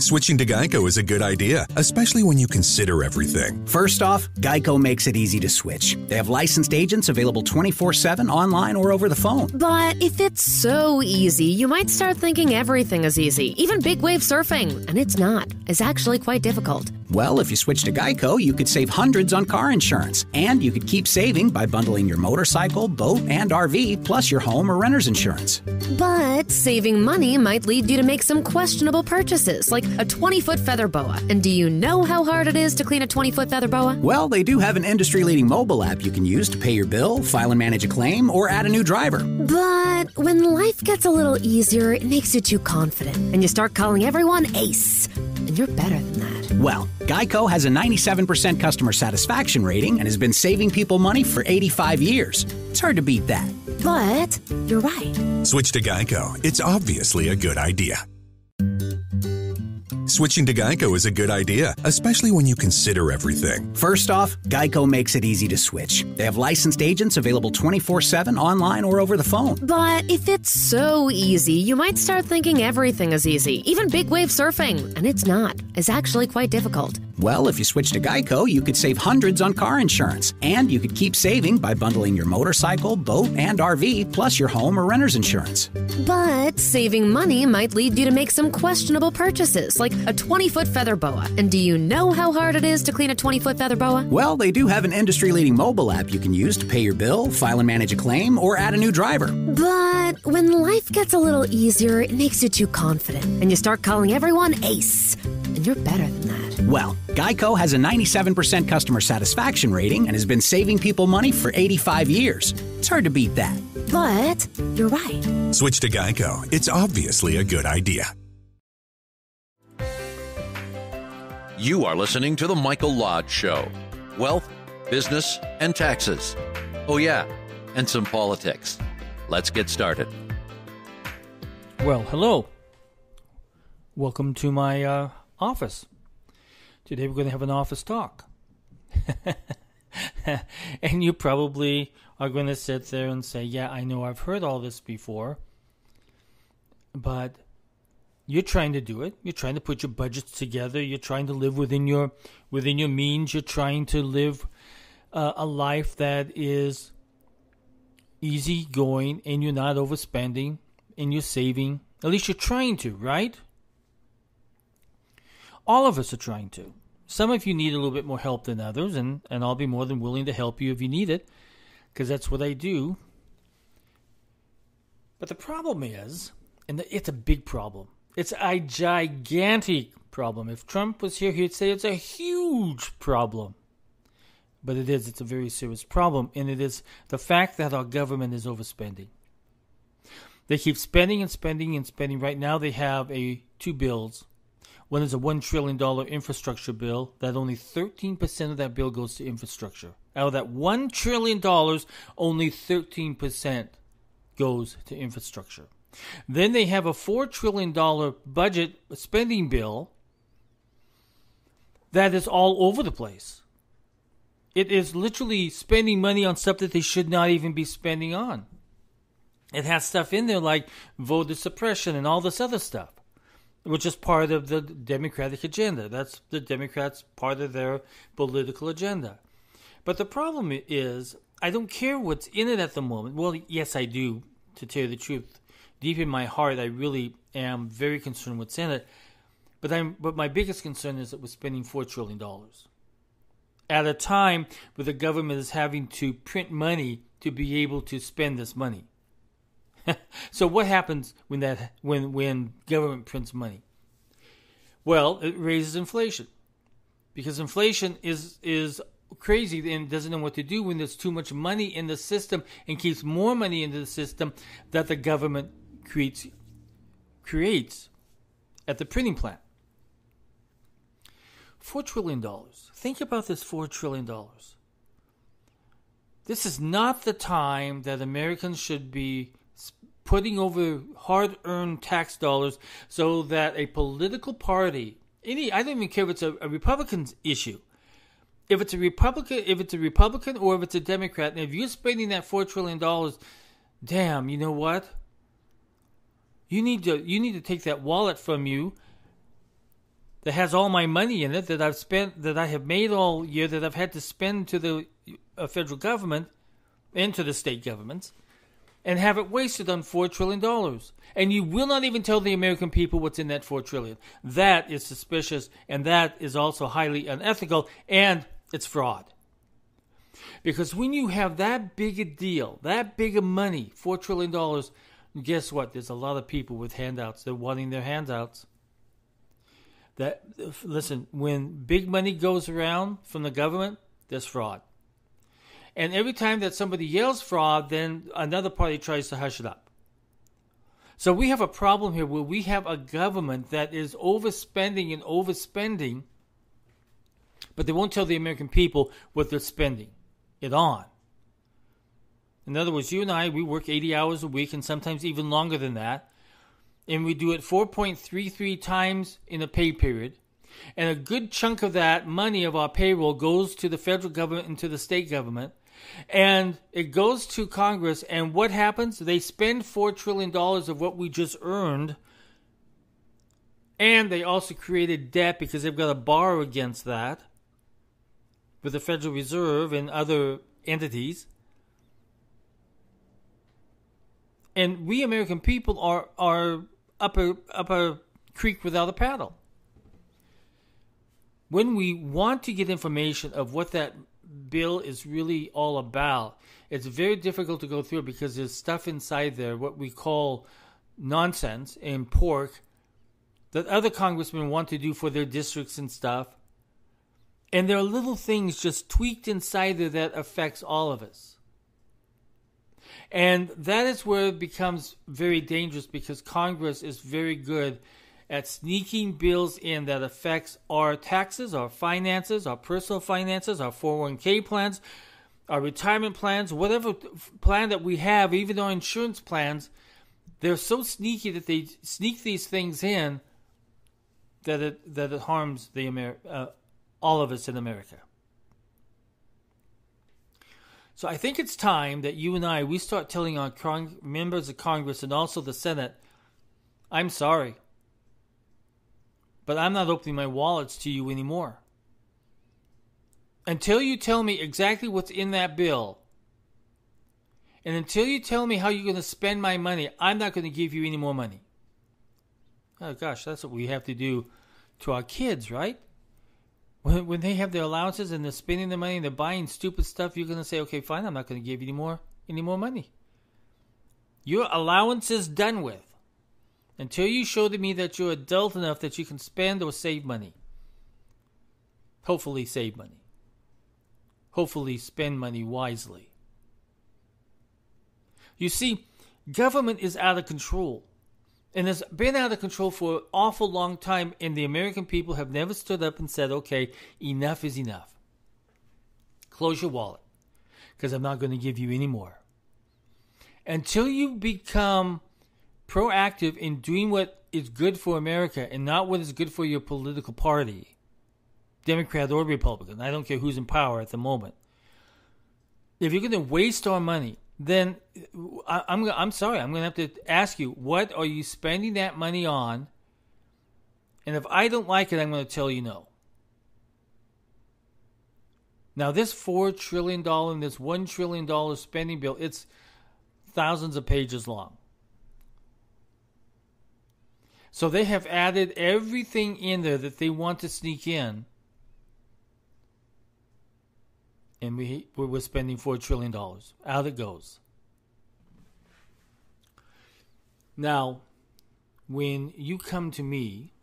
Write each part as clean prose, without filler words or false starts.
Switching to Geico is a good idea, especially when you consider everything. First off, Geico makes it easy to switch. They have licensed agents available 24/7 online or over the phone. But if it's so easy, you might start thinking everything is easy, even big wave surfing. And it's not. It's actually quite difficult. Well, if you switch to Geico, you could save hundreds on car insurance. And you could keep saving by bundling your motorcycle, boat, and RV, plus your home or renter's insurance. But saving money might lead you to make some questionable purchases, like a 20-foot feather boa. And do you know how hard it is to clean a 20-foot feather boa? Well, they do have an industry-leading mobile app you can use to pay your bill, file and manage a claim, or add a new driver. But when life gets a little easier, it makes you too confident, and you start calling everyone Ace. And you're better than that. Well, Geico has a 97% customer satisfaction rating and has been saving people money for 85 years. It's hard to beat that. But you're right. Switch to Geico. It's obviously a good idea. Switching to Geico is a good idea, especially when you consider everything. First off, Geico makes it easy to switch. They have licensed agents available 24/7 online or over the phone. But if it's so easy, you might start thinking everything is easy, even big wave surfing. And it's not. It's actually quite difficult. Well, if you switch to Geico, you could save hundreds on car insurance. And you could keep saving by bundling your motorcycle, boat, and RV, plus your home or renter's insurance. But saving money might lead you to make some questionable purchases, like a 20-foot feather boa. And do you know how hard it is to clean a 20-foot feather boa? Well, they do have an industry-leading mobile app you can use to pay your bill, file and manage a claim, or add a new driver. But when life gets a little easier, it makes you too confident, and you start calling everyone Ace. And you're better than that. Well, Geico has a 97% customer satisfaction rating and has been saving people money for 85 years. It's hard to beat that. But you're right. Switch to Geico. It's obviously a good idea. You are listening to The Michael Lodge Show. Wealth, business, and taxes. Oh yeah, and some politics. Let's get started. Well, hello. Welcome to my office. Today we're going to have an office talk. And you probably are going to sit there and say, yeah, I know I've heard all this before. But you're trying to do it. You're trying to put your budgets together. You're trying to live within your means. You're trying to live a life that is easygoing, and you're not overspending, and you're saving. At least you're trying to, right? All of us are trying to. Some of you need a little bit more help than others, and I'll be more than willing to help you if you need it, because that's what I do. But the problem is, and it's a big problem, it's a gigantic problem. If Trump was here, he'd say it's a huge problem. But it is. It's a very serious problem, and it is the fact that our government is overspending. They keep spending and spending and spending. Right now they have two bills. One is a $1 trillion infrastructure bill that only 13% of that bill goes to infrastructure. Out of that $1 trillion, only 13% goes to infrastructure. Then they have a $4 trillion budget spending bill that is all over the place. It is literally spending money on stuff that they should not even be spending on. It has stuff in there like voter suppression and all this other stuff, which is part of the Democratic agenda. That's the Democrats' part of their political agenda. But the problem is, I don't care what's in it at the moment. Well, yes, I do, to tell you the truth. Deep in my heart, I really am very concerned what's in it. But my biggest concern is that we're spending $4 trillion. At a time where the government is having to print money to be able to spend this money. So what happens when government prints money? Well, it raises inflation, because inflation is crazy and doesn't know what to do when there's too much money in the system and keeps more money into the system that the government creates at the printing plant. $4 trillion. Think about this $4 trillion. This is not the time that Americans should be putting over hard-earned tax dollars so that a political party, I don't even care if it's a Republican's issue. If it's a Republican or if it's a Democrat, and if you're spending that $4 trillion, damn, you know what? You need to take that wallet from you that has all my money in it that I've spent, that I have made all year, that I've had to spend to the federal government and to the state governments, and have it wasted on $4 trillion. And you will not even tell the American people what's in that $4 trillion. That is suspicious, and that is also highly unethical, and it's fraud. Because when you have that big a deal, that big of money, $4 trillion, guess what? There's a lot of people with handouts. They're wanting their handouts. Listen, when big money goes around from the government, there's fraud. And every time that somebody yells fraud, then another party tries to hush it up. So we have a problem here where we have a government that is overspending and overspending, but they won't tell the American people what they're spending it on. In other words, you and I, we work 80 hours a week and sometimes even longer than that. And we do it 4.33 times in a pay period. And a good chunk of that money of our payroll goes to the federal government and to the state government. And it goes to Congress. And what happens? They spend $4 trillion of what we just earned. And they also created debt because they've got to borrow against that with the Federal Reserve and other entities. And we American people are up a creek without a paddle. When we want to get information of what that bill is really all about, it's very difficult to go through because there's stuff inside there, what we call nonsense and pork, that other congressmen want to do for their districts and stuff. And there are little things just tweaked inside there that affects all of us. And that is where it becomes very dangerous because Congress is very good at sneaking bills in that affects our taxes, our finances, our personal finances, our 401k plans, our retirement plans, whatever plan that we have, even our insurance plans. They're so sneaky that they sneak these things in that it harms all of us in America. So I think it's time that you and I, we start telling our members of Congress and also the Senate, I'm sorry, but I'm not opening my wallets to you anymore. Until you tell me exactly what's in that bill, and until you tell me how you're going to spend my money, I'm not going to give you any more money. Oh gosh, that's what we have to do to our kids, right? When they have their allowances and they're spending the money and they're buying stupid stuff, you're going to say, okay, fine, I'm not going to give you any more money. Your allowance is done with until you show to me that you're adult enough that you can spend or save money. Hopefully save money. Hopefully spend money wisely. You see, government is out of control. And it's been out of control for an awful long time, and the American people have never stood up and said, okay, enough is enough. Close your wallet, because I'm not going to give you any more. Until you become proactive in doing what is good for America and not what is good for your political party, Democrat or Republican, I don't care who's in power at the moment. If you're going to waste our money, then I'm sorry, I'm going to have to ask you, what are you spending that money on? And if I don't like it, I'm going to tell you no. Now, this $4 trillion and this $1 trillion spending bill, it's thousands of pages long. So they have added everything in there that they want to sneak in. And we're spending $4 trillion. Out it goes. Now, when you come to me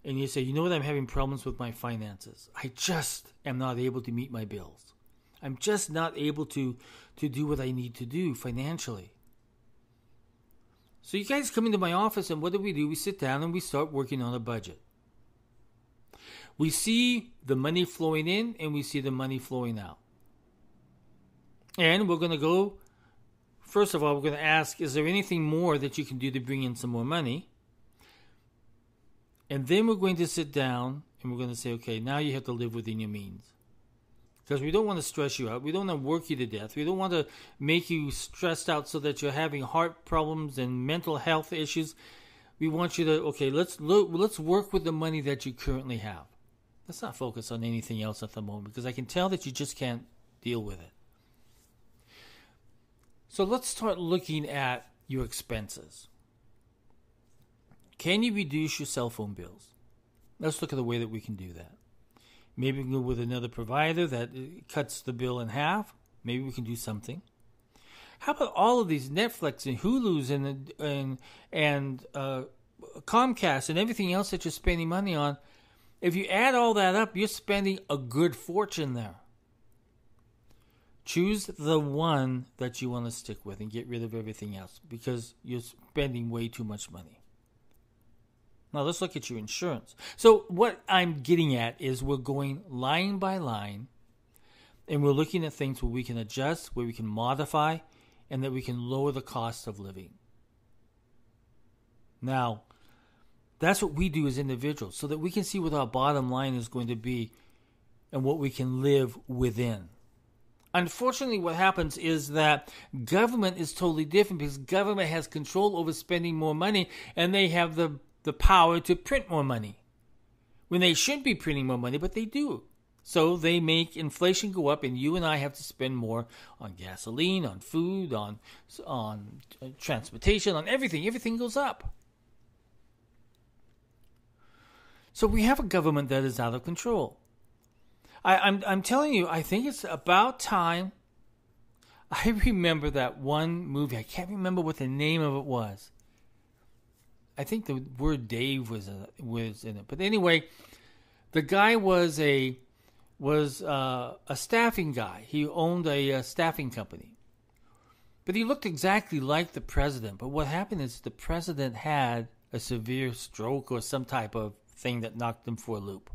and you say, you know what, I'm having problems with my finances. I just am not able to meet my bills. I'm just not able to do what I need to do financially. So you guys come into my office and what do? We sit down and we start working on a budget. We see the money flowing in and we see the money flowing out. And we're going to go, first of all, we're going to ask, is there anything more that you can do to bring in some more money? And then we're going to sit down and we're going to say, okay, now you have to live within your means. Because we don't want to stress you out. We don't want to work you to death. We don't want to make you stressed out so that you're having heart problems and mental health issues. We want you to, let's work with the money that you currently have. Let's not focus on anything else at the moment, because I can tell that you just can't deal with it. So let's start looking at your expenses. Can you reduce your cell phone bills? Let's look at the way that we can do that. Maybe we can go with another provider that cuts the bill in half. Maybe we can do something. How about all of these Netflix and Hulu's and Comcast and everything else that you're spending money on? If you add all that up, you're spending a good fortune there. Choose the one that you want to stick with and get rid of everything else, because you're spending way too much money. Now let's look at your insurance. So what I'm getting at is we're going line by line, and we're looking at things where we can adjust, where we can modify, and that we can lower the cost of living. Now, that's what we do as individuals, so that we can see what our bottom line is going to be and what we can live within. Unfortunately, what happens is that government is totally different, because government has control over spending more money, and they have the power to print more money when they shouldn't be printing more money, but they do. So they make inflation go up, and you and I have to spend more on gasoline, on food, on transportation, on everything. Everything goes up. So we have a government that is out of control. I'm telling you, I think it's about time. I remember that one movie. I can't remember what the name of it was. I think the word Dave was in it. But anyway, the guy was a staffing guy. He owned a staffing company. But he looked exactly like the president. But what happened is the president had a severe stroke or some type of thing that knocked him for a loop.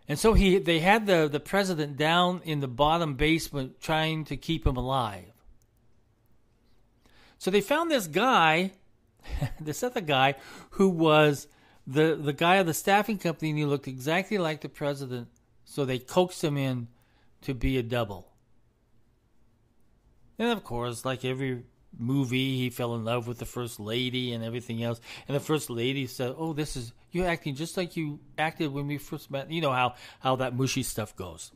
And so they had the president down in the bottom basement trying to keep him alive. So they found this guy, this other guy, who was the guy of the staffing company, and he looked exactly like the president. So they coaxed him in to be a double. And of course, like every movie, he fell in love with the first lady and everything else. And the first lady said, "Oh, you're acting just like you acted when we first met." You know how that mushy stuff goes.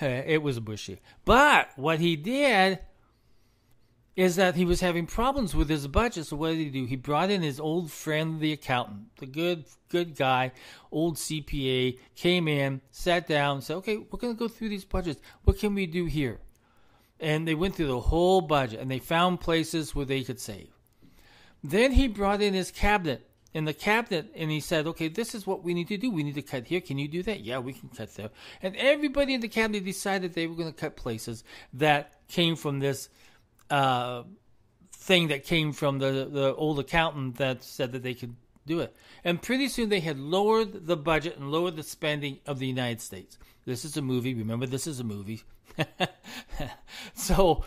It was mushy. But what he did is that he was having problems with his budget. So what did he do? He brought in his old friend, the accountant, the good guy, old CPA, came in, sat down, said, "Okay, we're going to go through these budgets. What can we do here?" And they went through the whole budget, and they found places where they could save. Then he brought in his cabinet, and he said, "Okay, this is what we need to do. We need to cut here. Can you do that?" "Yeah, we can cut there." And everybody in the cabinet decided they were going to cut places that came from this thing that came from the old accountant that said that they could do it. And pretty soon they had lowered the budget and lowered the spending of the United States. This is a movie. Remember, this is a movie. So,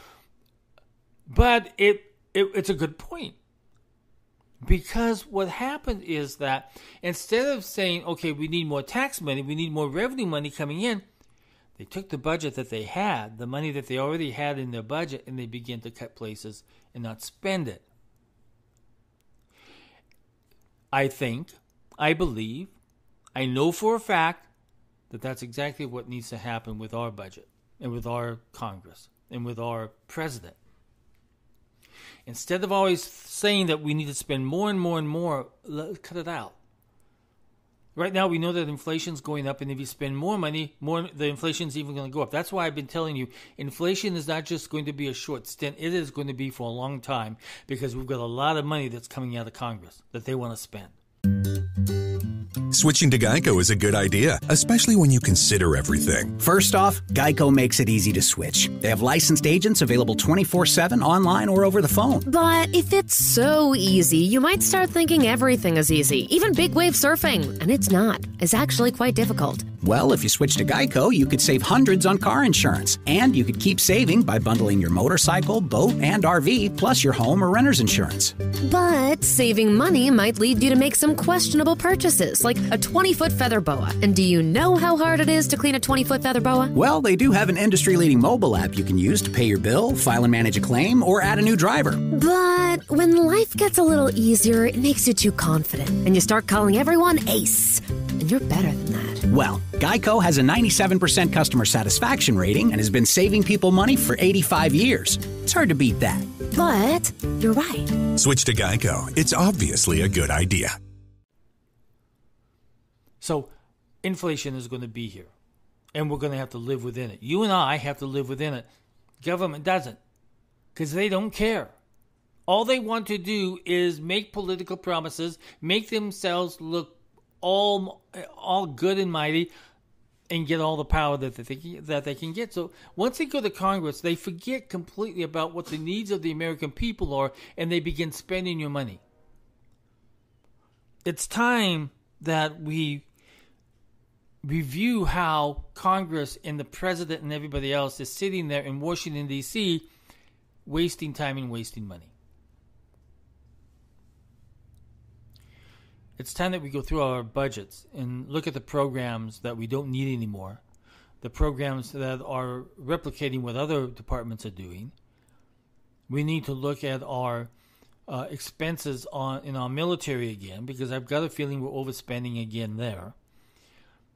but it's a good point. Because what happened is that instead of saying, okay, we need more tax money, we need more revenue money coming in, they took the budget that they had, the money that they already had in their budget, and they began to cut places and not spend it. I believe, I know for a fact that that's exactly what needs to happen with our budget and with our Congress and with our president. Instead of always saying that we need to spend more and more and more, let's cut it out. Right now, we know that inflation's going up, and if you spend more money, the inflation's even going to go up. That's why I've been telling you, inflation is not just going to be a short stint. It is going to be for a long time, because we've got a lot of money that's coming out of Congress that they want to spend. Switching to Geico is a good idea, especially when you consider everything. First off, Geico makes it easy to switch. They have licensed agents available 24/7 online or over the phone. But if it's so easy, you might start thinking everything is easy, even big wave surfing. And it's not. It's actually quite difficult. Well, if you switch to Geico, you could save hundreds on car insurance. And you could keep saving by bundling your motorcycle, boat, and RV, plus your home or renter's insurance. But saving money might lead you to make some questionable purchases, like a 20-foot feather boa. And do you know how hard it is to clean a 20-foot feather boa? Well, they do have an industry-leading mobile app you can use to pay your bill, file and manage a claim, or add a new driver. But when life gets a little easier, it makes you too confident, and you start calling everyone Ace. And you're better than that. Well, Geico has a 97% customer satisfaction rating and has been saving people money for 85 years. It's hard to beat that. But you're right. Switch to Geico. It's obviously a good idea. So inflation is going to be here, and we're going to have to live within it. You and I have to live within it. Government doesn't, because they don't care. All they want to do is make political promises, make themselves look all good and mighty, and get all the power that they can get. So once they go to Congress, they forget completely about what the needs of the American people are, and they begin spending your money. It's time that we review how Congress and the president and everybody else is sitting there in Washington, D.C., wasting time and wasting money. It's time that we go through our budgets and look at the programs that we don't need anymore, the programs that are replicating what other departments are doing. We need to look at our expenses in our military again, because I've got a feeling we're overspending again there.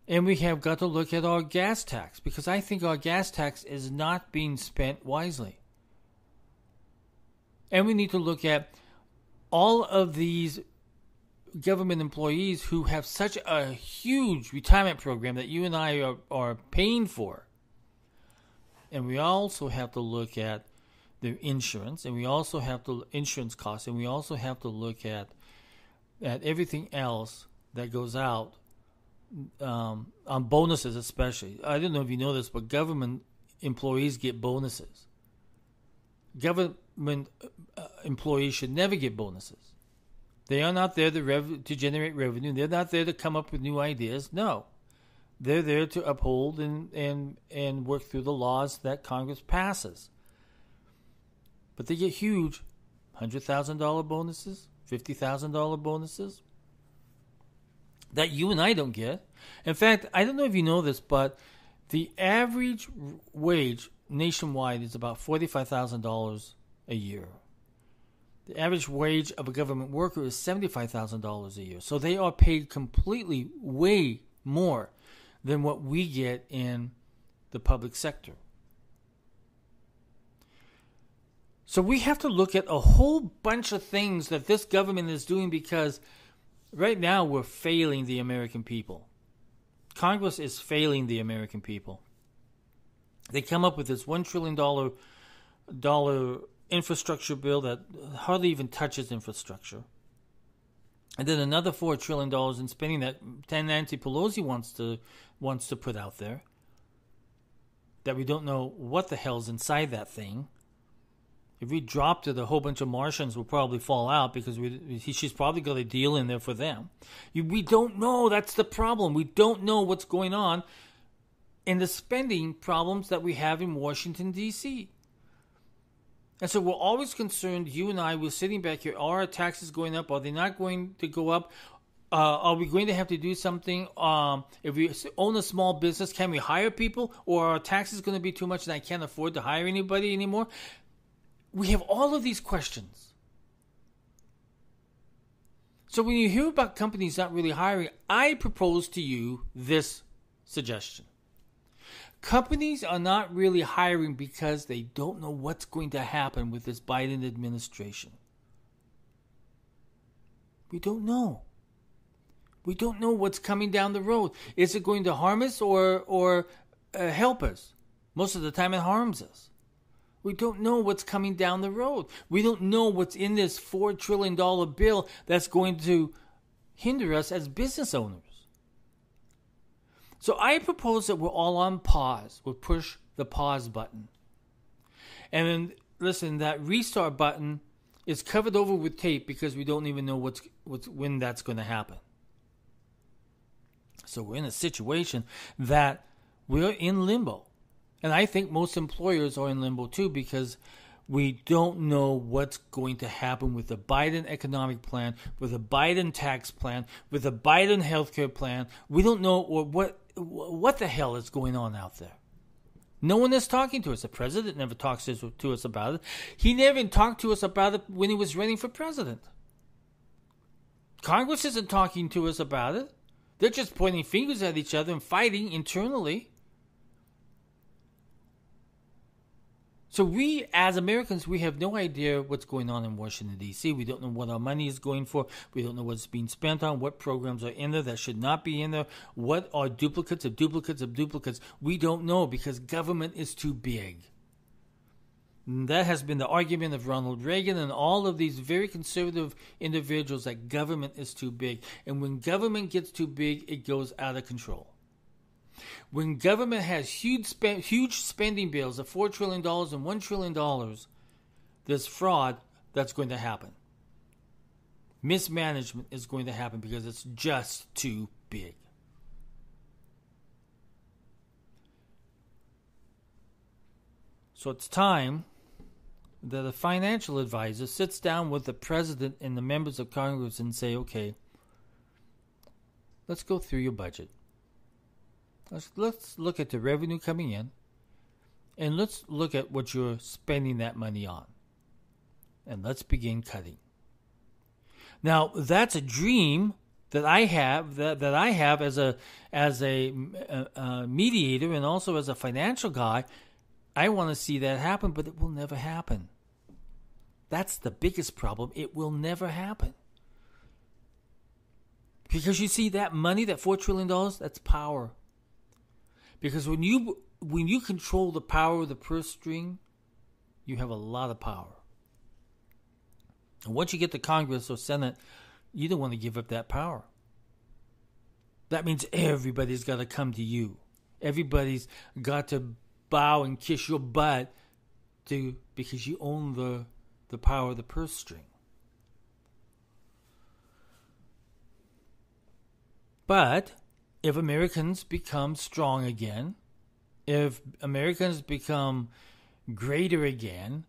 And we have got to look at our gas tax, because I think our gas tax is not being spent wisely. And we need to look at all of these government employees who have such a huge retirement program that you and I are paying for. And we also have to look at their insurance, and we also have to insurance costs, and we also have to look at everything else that goes out on bonuses, especially. I don't know if you know this, but government employees get bonuses. Government employees should never get bonuses. They are not there to generate revenue. They're not there to come up with new ideas. No. They're there to uphold and work through the laws that Congress passes. But they get huge $100,000 bonuses, $50,000 bonuses that you and I don't get. In fact, I don't know if you know this, but the average wage nationwide is about $45,000 a year. The average wage of a government worker is $75,000 a year. So they are paid completely way more than what we get in the public sector. So we have to look at a whole bunch of things that this government is doing, because right now we're failing the American people. Congress is failing the American people. They come up with this $1 trillion infrastructure bill that hardly even touches infrastructure. And then another $4 trillion in spending that Nancy Pelosi wants to put out there, that we don't know what the hell's inside that thing. If we dropped it, a whole bunch of Martians will probably fall out, because she's probably got a deal in there for them. We don't know. That's the problem. We don't know what's going on in the spending problems that we have in Washington, D.C. And so we're always concerned, you and I, we're sitting back here, are our taxes going up? Are they not going to go up? Are we going to have to do something? If we own a small business, can we hire people? Or are our taxes going to be too much and I can't afford to hire anybody anymore? We have all of these questions. So when you hear about companies not really hiring, I propose to you this suggestion. Companies are not really hiring because they don't know what's going to happen with this Biden administration. We don't know. We don't know what's coming down the road. Is it going to harm us or help us? Most of the time it harms us. We don't know what's coming down the road. We don't know what's in this $4 trillion bill that's going to hinder us as business owners. So I propose that we're all on pause. We'll push the pause button. And then, listen, that restart button is covered over with tape, because we don't even know when that's going to happen. So we're in a situation that we're in limbo. And I think most employers are in limbo too, because we don't know what's going to happen with the Biden economic plan, with the Biden tax plan, with the Biden healthcare plan. We don't know what the hell is going on out there. No one is talking to us. The president never talks to us about it. He never even talked to us about it when he was running for president. Congress isn't talking to us about it. They're just pointing fingers at each other and fighting internally. So we, as Americans, we have no idea what's going on in Washington, D.C. We don't know what our money is going for. We don't know what's being spent on, what programs are in there that should not be in there, what are duplicates of duplicates of duplicates. We don't know because government is too big. And that has been the argument of Ronald Reagan and all of these very conservative individuals, that government is too big. And when government gets too big, it goes out of control. When government has huge spending bills of $4 trillion and $1 trillion, there's fraud that's going to happen. Mismanagement is going to happen because it's just too big. So it's time that a financial advisor sits down with the president and the members of Congress and say, okay, let's go through your budget. Let's look at the revenue coming in, and let's look at what you're spending that money on. And let's begin cutting. Now, that's a dream that I have, that I have as a mediator and also as a financial guy. I want to see that happen, but it will never happen. That's the biggest problem. It will never happen. Because you see, that money, that $4 trillion, that's power. Because when you control the power of the purse string, you have a lot of power. And once you get to Congress or Senate, you don't want to give up that power. That means everybody's got to come to you. Everybody's got to bow and kiss your butt because you own the power of the purse string. But if Americans become strong again, if Americans become greater again,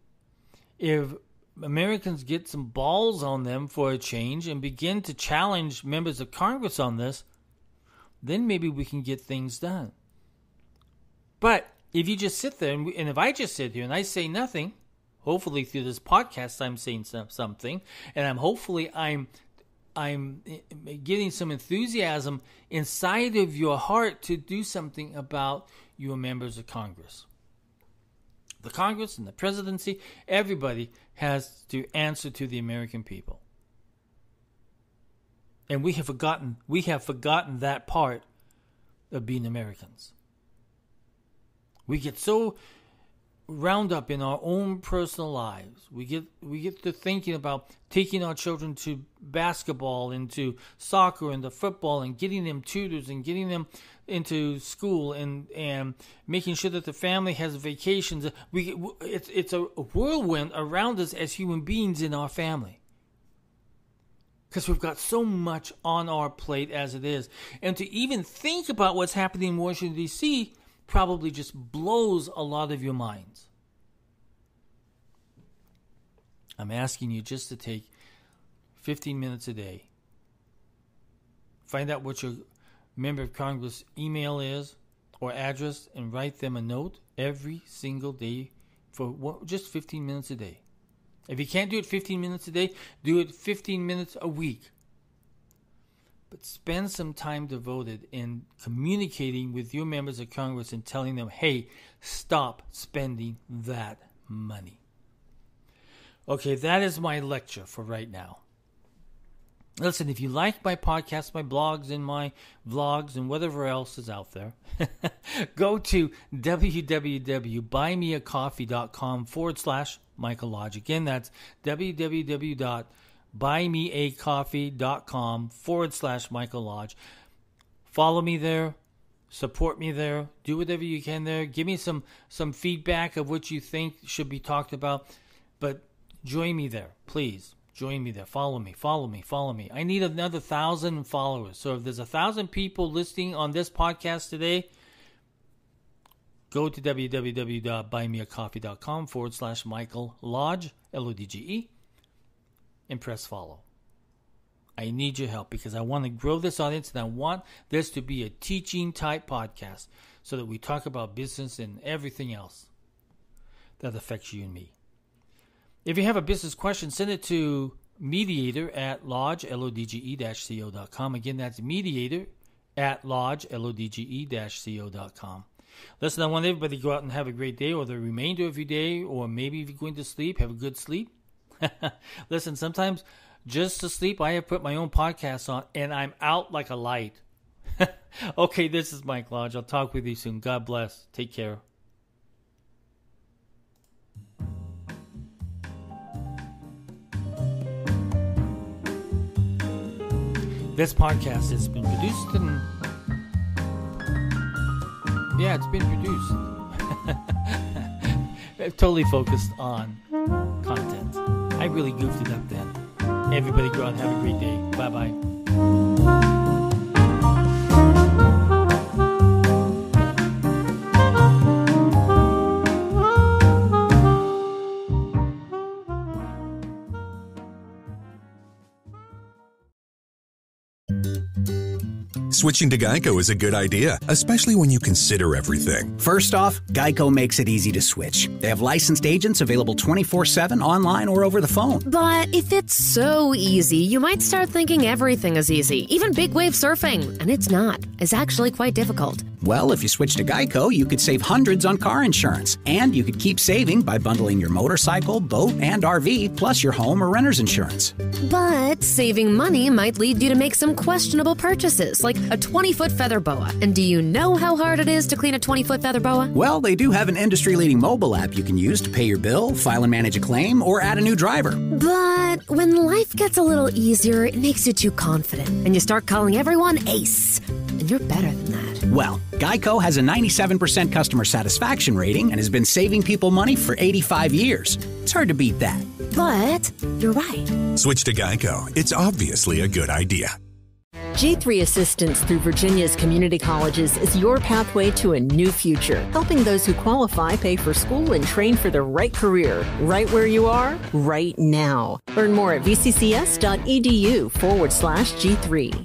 if Americans get some balls on them for a change and begin to challenge members of Congress on this, then maybe we can get things done. But if you just sit there, and if I just sit here and I say nothing, hopefully through this podcast I'm saying something, and I'm getting some enthusiasm inside of your heart to do something about your members of Congress. The Congress and the presidency, everybody has to answer to the American people. And we have forgotten that part of being Americans. We get so round up in our own personal lives. We get to thinking about taking our children to basketball and to soccer and to football and getting them tutors and getting them into school and making sure that the family has vacations. It's a whirlwind around us as human beings in our family. Because we've got so much on our plate as it is. And to even think about what's happening in Washington, D.C., probably just blows a lot of your minds. I'm asking you just to take 15 minutes a day. Find out what your member of Congress email is or address and write them a note every single day for just 15 minutes a day. If you can't do it 15 minutes a day, do it 15 minutes a week. But spend some time devoted in communicating with your members of Congress and telling them, hey, stop spending that money. Okay, that is my lecture for right now. Listen, if you like my podcasts, my blogs, and my vlogs, and whatever else is out there, go to www.buymeacoffee.com/Michael Lodge. Again, that's www.buymeacoffee.com/Michael Lodge. Follow me there. Support me there. Do whatever you can there. Give me some feedback of what you think should be talked about. But join me there. Please. Join me there. Follow me. I need another 1,000 followers. So if there's 1,000 people listening on this podcast today, go to www.buymeacoffee.com/Michael Lodge, Lodge, and press follow. I need your help because I want to grow this audience and I want this to be a teaching type podcast so that we talk about business and everything else that affects you and me. If you have a business question, send it to mediator@lodge-co.com. Again, that's mediator@lodge-co.com. Listen, I want everybody to go out and have a great day, or the remainder of your day, or maybe if you're going to sleep, have a good sleep. Listen, sometimes just to sleep, I have put my own podcast on, and I'm out like a light. Okay, this is Mike Lodge. I'll talk with you soon. God bless. Take care. This podcast has been produced and... yeah, it's been produced. Totally focused on content. I really goofed it up then. Everybody go out and have a great day. Bye-bye. Switching to Geico is a good idea, especially when you consider everything. First off, Geico makes it easy to switch. They have licensed agents available 24/7 online or over the phone. But if it's so easy, you might start thinking everything is easy, even big wave surfing. And it's not. It's actually quite difficult. Well, if you switch to Geico, you could save hundreds on car insurance. And you could keep saving by bundling your motorcycle, boat, and RV, plus your home or renter's insurance. But saving money might lead you to make some questionable purchases, like a 20-foot feather boa. And do you know how hard it is to clean a 20-foot feather boa? Well, they do have an industry-leading mobile app you can use to pay your bill, file and manage a claim, or add a new driver. But when life gets a little easier, it makes you too confident, and you start calling everyone Ace. And you're better than that. Well, Geico has a 97% customer satisfaction rating and has been saving people money for 85 years. It's hard to beat that. But you're right. Switch to Geico. It's obviously a good idea. G3 Assistance through Virginia's community colleges is your pathway to a new future, helping those who qualify pay for school and train for the right career, right where you are, right now. Learn more at vccs.edu/G3.